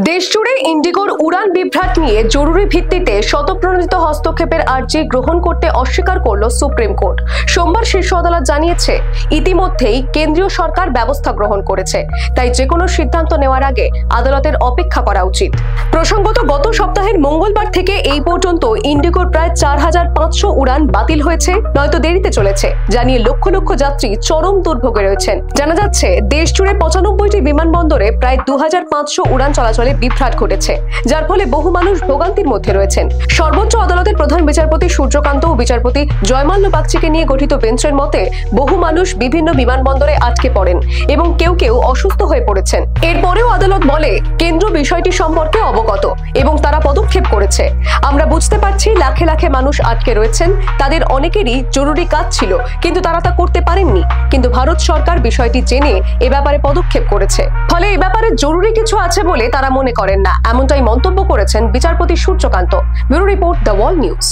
দেশজুড়ে ইন্ডিগোর উড়ান বিভ্রাট নিয়ে জরুরি ভিত্তিতে স্বতঃপ্রণোদিত হস্তক্ষেপের আর্জি গ্রহণ করতে অস্বীকার করল সুপ্রিম কোর্ট। সোমবার শীর্ষ আদালত জানিয়েছে, ইতিমধ্যেই কেন্দ্রীয় সরকার ব্যবস্থা গ্রহণ করেছে, তাই যে কোনো সিদ্ধান্ত নেওয়ার আগে আদালতের অপেক্ষা করা উচিত। প্রসঙ্গত, গত সপ্তাহের মঙ্গলবার থেকে এই পর্যন্ত ইন্ডিগোর প্রায় 4500 উড়ান বাতিল হয়েছে, নয়তো দেরিতে চলেছে, যা নিয়ে লক্ষ লক্ষ যাত্রী চরম দুর্ভোগে রয়েছেন। জানা যাচ্ছে, দেশজুড়ে 95টি বিমানবন্দরে প্রায় 2500 উড়ান চলাচলে বিভ্রাট ঘটেছে, যার ফলে বহু মানুষ ভোগান্তির মধ্যে রয়েছেন। সর্বোচ্চ আদালতের প্রধান বিচারপতি সূর্যকান্ত ও বিচারপতি জয়মাল্য বাগচিকে নিয়ে গঠিত বেঞ্চের মতে, বহু মানুষ বিভিন্ন বিমানবন্দরে আটকে পড়েন এবং কেউ কেউ অসুস্থ হয়ে পড়েছেন। এরপরেও আদালত বলে, কেন্দ্র বিষয়টি সম্পর্কে অবগত এবং তারা পদক্ষেপ করেছে। আমরা বুঝতে পারছি লাখে লাখে মানুষ আটকে রয়েছেন, তাদের অনেকেরই জরুরি কাজ ছিল, কিন্তু তারা তা করতে পারেননি। কিন্তু ভারত সরকার বিষয়টি জেনে এ ব্যাপারে পদক্ষেপ করেছে, ফলে এ ব্যাপারে জরুরি কিছু আছে বলে তারা মনে করেন না, এমনটাই মন্তব্য করেছেন বিচারপতি Suryakant. Bureau report, the wall news.